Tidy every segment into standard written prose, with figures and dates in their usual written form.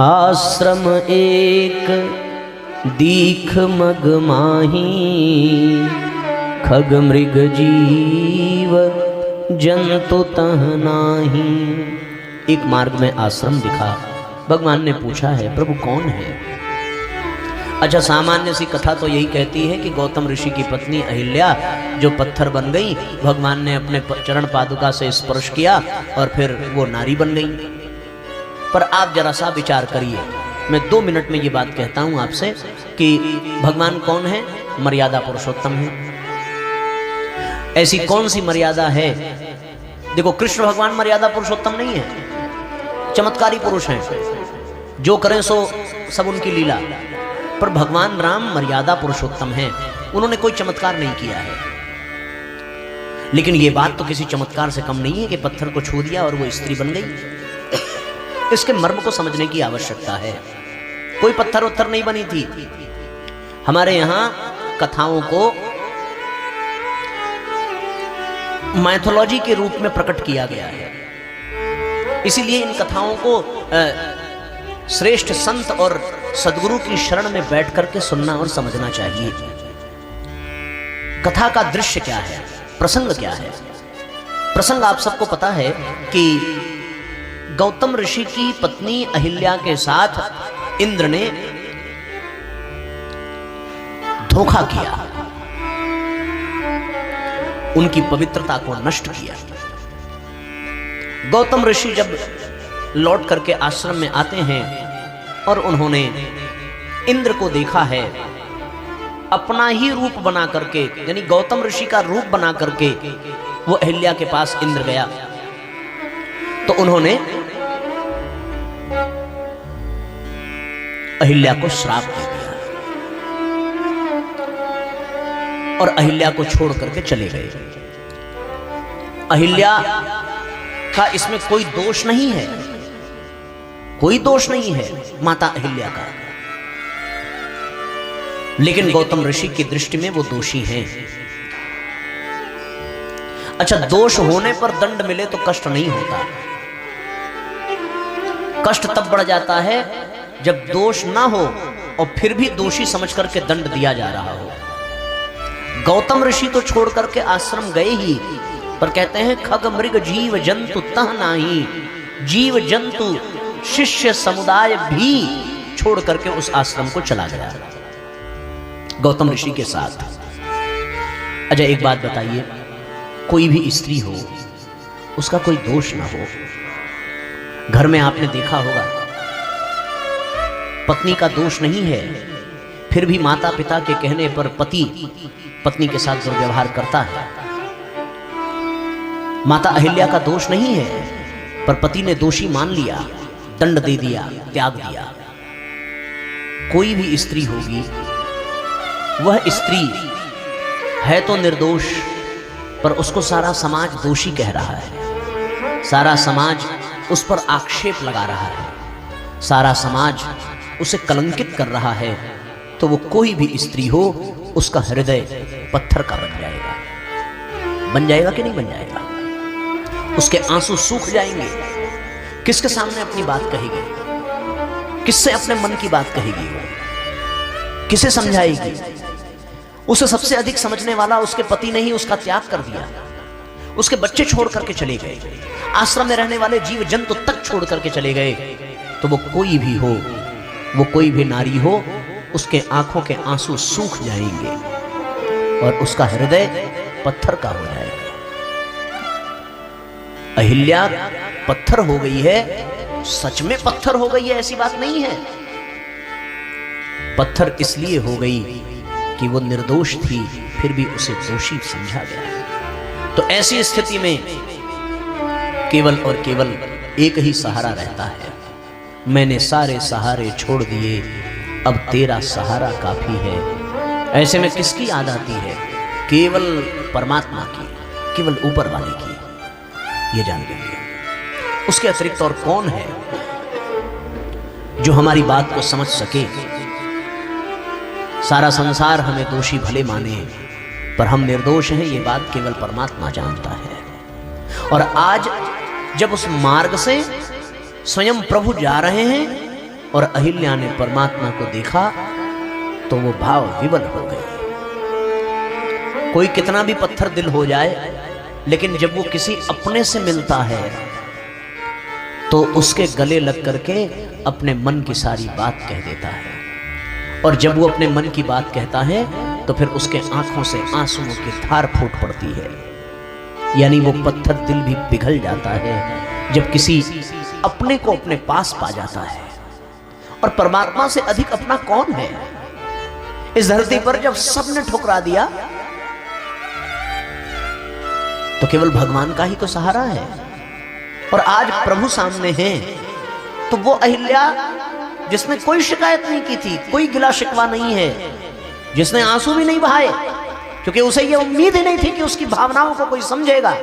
आश्रम एक दीख मग माही, खग मृग जीव जंतु तह नाही। एक मार्ग में आश्रम दिखा। भगवान ने पूछा है, प्रभु कौन है? अच्छा, सामान्य सी कथा तो यही कहती है कि गौतम ऋषि की पत्नी अहिल्या जो पत्थर बन गई, भगवान ने अपने चरण पादुका से स्पर्श किया और फिर वो नारी बन गई। पर आप जरा सा विचार करिए, मैं 2 मिनट में ये बात कहता हूं आपसे कि भगवान कौन है? मर्यादा पुरुषोत्तम है। ऐसी कौन सी मर्यादा है? देखो, कृष्ण भगवान मर्यादा पुरुषोत्तम नहीं है, चमत्कारी पुरुष हैं, जो करें सो सब उनकी लीला। पर भगवान राम मर्यादा पुरुषोत्तम हैं, उन्होंने कोई चमत्कार नहीं किया है। लेकिन ये बात तो किसी चमत्कार से कम नहीं है कि पत्थर को छू दिया और वो स्त्री बन गई। इसके मर्म को समझने की आवश्यकता है। कोई पत्थर उत्थर नहीं बनी थी। हमारे यहां कथाओं को माइथोलॉजी के रूप में प्रकट किया गया है। इसीलिए इन कथाओं को श्रेष्ठ संत और सद्गुरु की शरण में बैठ करके सुनना और समझना चाहिए। कथा का दृश्य क्या है, प्रसंग क्या है? प्रसंग आप सबको पता है कि गौतम ऋषि की पत्नी अहिल्या के साथ इंद्र ने धोखा किया, उनकी पवित्रता को नष्ट किया। गौतम ऋषि जब लौट करके आश्रम में आते हैं और उन्होंने इंद्र को देखा है, अपना ही रूप बना करके, यानी गौतम ऋषि का रूप बना करके वो अहिल्या के पास इंद्र गया, तो उन्होंने अहिल्या को श्राप दे दिया और अहिल्या को छोड़ करके चले गए। अहिल्या का इसमें कोई दोष नहीं है, कोई दोष नहीं है माता अहिल्या का, लेकिन गौतम ऋषि की दृष्टि में वो दोषी हैं। अच्छा, दोष होने पर दंड मिले तो कष्ट नहीं होता। कष्ट तब बढ़ जाता है जब दोष ना हो और फिर भी दोषी समझ करके दंड दिया जा रहा हो। गौतम ऋषि तो छोड़ करके आश्रम गए ही, पर कहते हैं खग मृग जीव जंतु तह नाही। जीव जंतु शिष्य समुदाय भी छोड़ करके उस आश्रम को चला गया गौतम ऋषि के साथ। अच्छा, एक बात बताइए, कोई भी स्त्री हो, उसका कोई दोष ना हो। घर में आपने देखा होगा, पत्नी का दोष नहीं है, फिर भी माता पिता के कहने पर पति पत्नी के साथ दुर्व्यवहार करता है। माता अहिल्या का दोष नहीं है, पर पति ने दोषी मान लिया, दंड दे दिया, त्याग दिया। कोई भी स्त्री होगी, वह स्त्री है तो निर्दोष, पर उसको सारा समाज दोषी कह रहा है, सारा समाज उस पर आक्षेप लगा रहा है, सारा समाज उसे कलंकित कर रहा है, तो वो कोई भी स्त्री हो, उसका हृदय पत्थर का बन जाएगा। बन जाएगा कि नहीं बन जाएगा? उसके आंसू सूख जाएंगे। किसके सामने अपनी बात कहेगी? किससे अपने मन की बात कहेगी? किसे समझाएगी? उसे सबसे अधिक समझने वाला उसके पति ने ही उसका त्याग कर दिया। उसके बच्चे छोड़ करके चले गए, आश्रम में रहने वाले जीव जंतु तक छोड़ करके चले गए। तो वो कोई भी हो, वो कोई भी नारी हो, उसके आंखों के आंसू सूख जाएंगे और उसका हृदय पत्थर का हो जाएगा। अहिल्या पत्थर हो गई है, सच में पत्थर हो गई है, ऐसी बात नहीं है। पत्थर इसलिए हो गई कि वो निर्दोष थी, फिर भी उसे दोषी समझा गया। तो ऐसी स्थिति में केवल और केवल एक ही सहारा रहता है। मैंने सारे सहारे छोड़ दिए, अब तेरा सहारा काफी है। ऐसे में किसकी याद आती है? केवल परमात्मा की, केवल ऊपर वाले की। ये जान लीजिए, उसके अतिरिक्त और कौन है जो हमारी बात को समझ सके? सारा संसार हमें दोषी भले माने, पर हम निर्दोष हैं, ये बात केवल परमात्मा जानता है। और आज जब उस मार्ग से स्वयं प्रभु जा रहे हैं, और अहिल्या ने परमात्मा को देखा तो वो भाव विवल हो गए। कोई कितना भी पत्थर दिल हो जाए, लेकिन जब वो किसी अपने से मिलता है तो उसके गले लग करके अपने मन की सारी बात कह देता है। और जब वो अपने मन की बात कहता है तो फिर उसके आंखों से आंसुओं की धार फूट पड़ती है। यानी वो पत्थर दिल भी पिघल जाता है जब किसी अपने को अपने पास पा जाता है। और परमात्मा से अधिक अपना कौन है? इस धरती पर जब सबने ठुकरा दिया तो केवल भगवान का ही तो सहारा है। और आज प्रभु सामने हैं तो वो अहिल्या जिसने कोई शिकायत नहीं की थी, कोई गिला शिकवा नहीं है, जिसने आंसू भी नहीं बहाए, क्योंकि उसे ये उम्मीद ही नहीं थी कि उसकी भावनाओं को कोई समझेगा,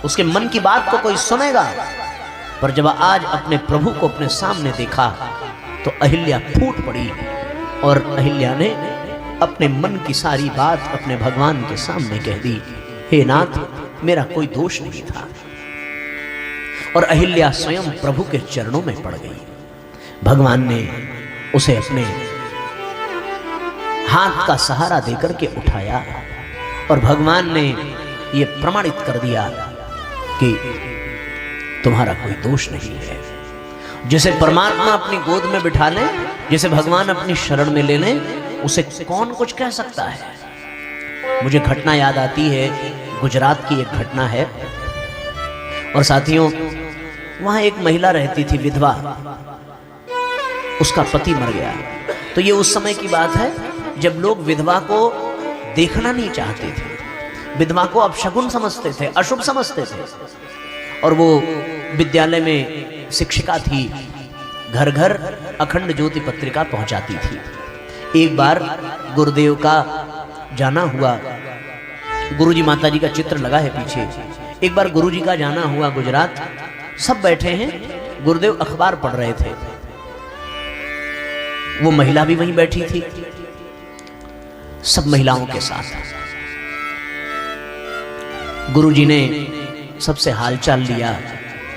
उसके मन की बात को कोई सुनेगा। पर जब आज अपने प्रभु को अपने सामने देखा तो अहिल्या फूट पड़ी और अहिल्या ने अपने मन की सारी बात अपने भगवान के सामने कह दी। हे नाथ, मेरा कोई दोष नहीं था। और अहिल्या स्वयं प्रभु के चरणों में पड़ गई। भगवान ने उसे अपने हाथ का सहारा देकर के उठाया और भगवान ने यह प्रमाणित कर दिया कि तुम्हारा कोई दोष नहीं है। जिसे परमात्मा अपनी गोद में बिठा ले, जिसे भगवान अपनी शरण में ले लें, उसे कौन कुछ कह सकता है। मुझे घटना याद आती है, गुजरात की एक घटना है। और साथियों, वहां एक महिला रहती थी, विधवा। उसका पति मर गया। तो ये उस समय की बात है जब लोग विधवा को देखना नहीं चाहते थे, विधवा को अपशगुन समझते थे, अशुभ समझते थे। और वो विद्यालय में शिक्षिका थी, घर घर अखंड ज्योति पत्रिका पहुंचाती थी। एक बार गुरुदेव का जाना हुआ, गुरुजी माता जी का चित्र लगा है पीछे। एक बार गुरुजी का जाना हुआ गुजरात, सब बैठे हैं, गुरुदेव अखबार पढ़ रहे थे। वो महिला भी वहीं बैठी थी, सब महिलाओं के साथ। गुरुजी ने सबसे हालचाल लिया,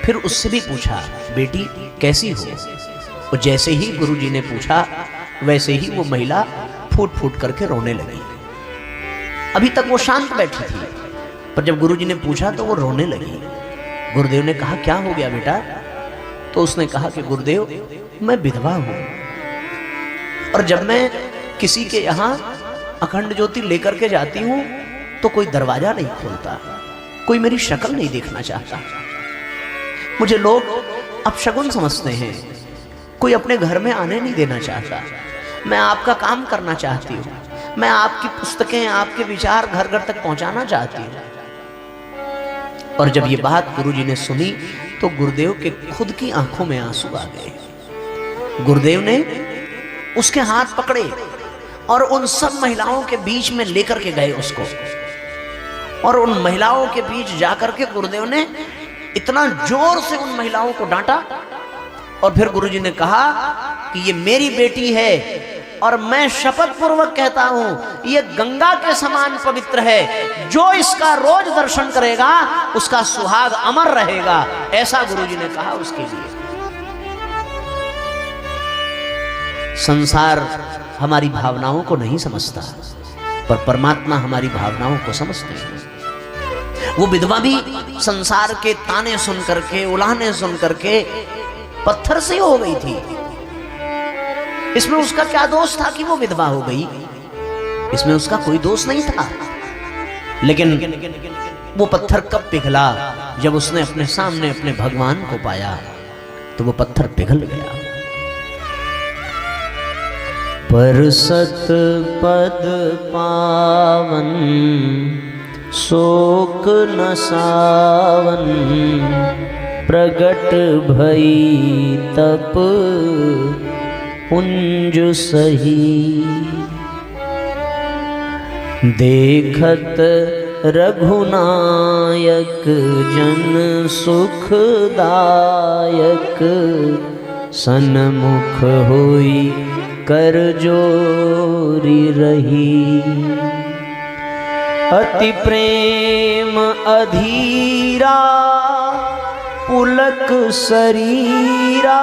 फिर उससे भी पूछा, बेटी कैसी हो? और जैसे ही गुरुजी ने पूछा वैसे ही वो महिला फूट फूट करके रोने लगी। अभी तक वो शांत बैठी थी, पर जब गुरुजी ने पूछा तो वो रोने लगी। गुरुदेव ने कहा, क्या हो गया बेटा? तो उसने कहा कि गुरुदेव, मैं विधवा हूं और जब मैं किसी के यहां अखंड ज्योति लेकर के जाती हूं तो कोई दरवाजा नहीं खोलता, कोई मेरी शक्ल नहीं देखना चाहता, मुझे लोग अपशगुन समझते हैं, कोई अपने घर में आने नहीं देना चाहता। मैं आपका काम करना चाहती हूँ, मैं आपकी पुस्तकें, आपके विचार घर घर तक पहुंचाना चाहती हूँ। और जब ये बात गुरुजी ने सुनी तो गुरुदेव के खुद की आंखों में आंसू आ गए। गुरुदेव ने उसके हाथ पकड़े और उन सब महिलाओं के बीच में लेकर के गए उसको। और उन महिलाओं के बीच जाकर के गुरुदेव ने इतना जोर से उन महिलाओं को डांटा। और फिर गुरुजी ने कहा कि ये मेरी बेटी है और मैं शपथ पूर्वक कहता हूं ये गंगा के समान पवित्र है, जो इसका रोज दर्शन करेगा उसका सुहाग अमर रहेगा, ऐसा गुरुजी ने कहा उसके लिए। संसार हमारी भावनाओं को नहीं समझता, पर परमात्मा हमारी भावनाओं को समझते हैं। वो विधवा भी संसार के ताने सुन करके, उलाहने सुन करके पत्थर से हो गई थी। इसमें उसका क्या दोष था कि वो विधवा हो गई? इसमें उसका कोई दोष नहीं था। लेकिन वो पत्थर कब पिघला? जब उसने अपने सामने अपने भगवान को पाया तो वो पत्थर पिघल गया। पर सत पद पावन शोक न सावन, प्रगट भई तप पुंज सही। देखत रघुनायक जन सुखदायक, सन्मुख होई कर जोरी रही। अति प्रेम अधीरा पुलक शरीरा,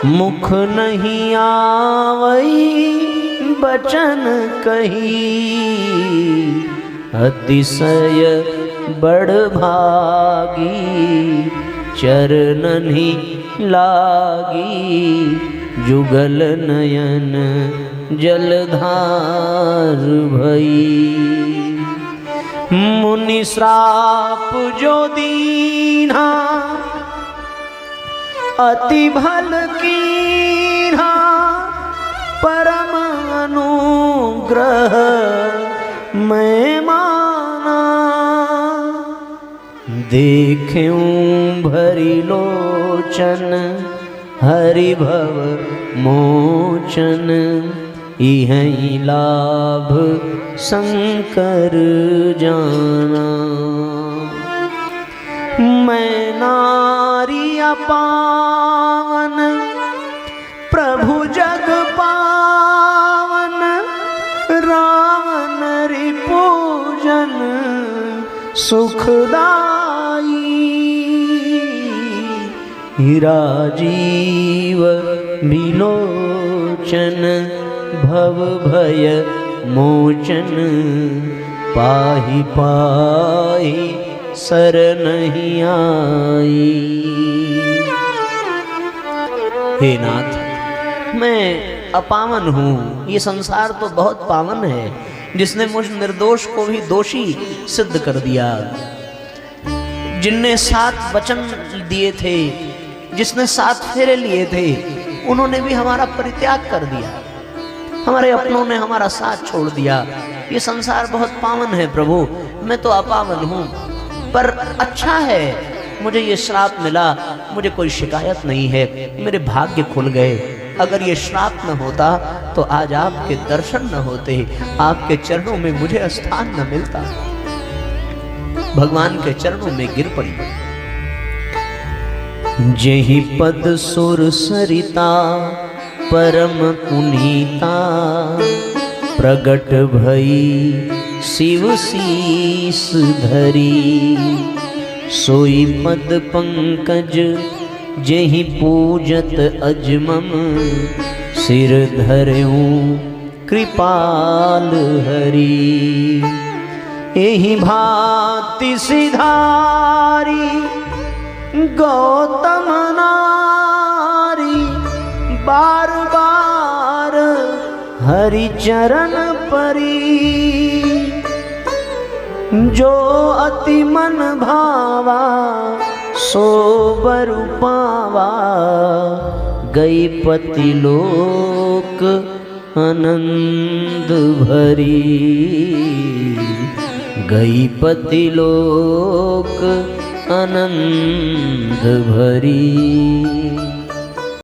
मुख नहीं आवई बचन कही, अतिशय बड़ भागी चरणनि लागी, जुगल नयन जलधार भई। मुनि श्राप जो दीन्हा अति भल कीन्हा, परम अनुग्रह मैं माना। देख्यूं भरी लोचन हरि भव मोचन, इहि लाभ शंकर जाना। मैं नारी पावन प्रभु जग पावन, रावण रिपुजन सुखदाई। राजीव बिलोचन भव भय मोचन, पाहि पाहि शरणहि आई। हे नाथ, मैं अपावन हूँ, ये संसार तो बहुत पावन है, जिसने मुझ निर्दोष को भी दोषी सिद्ध कर दिया। जिनने 7 वचन दिए थे, जिसने 7 फेरे लिए थे, उन्होंने भी हमारा परित्याग कर दिया। हमारे अपनों ने हमारा साथ छोड़ दिया। ये संसार बहुत पावन है प्रभु, मैं तो अपावन हूँ। पर अच्छा है मुझे ये श्राप मिला, मुझे कोई शिकायत नहीं है, मेरे भाग्य खुल गए। अगर ये श्राप न होता तो आज आपके दर्शन न होते, आपके चरणों में मुझे स्थान न मिलता। भगवान के चरणों में गिर पड़ी। जेहि पद सुर सरिता परम पुनीता, प्रगट भई शिव शीस धरी। सोई पद पंकज जेहि पूजत अजमम, सिर धर्यूं कृपाल हरि। एहि भांति सिधारी गौतम नारी, बार बार हरि चरण परी। जो अति मन भावा सो बर पावा, गई पति लोक आनंद भरी। गई पति लोक आनंद भरी।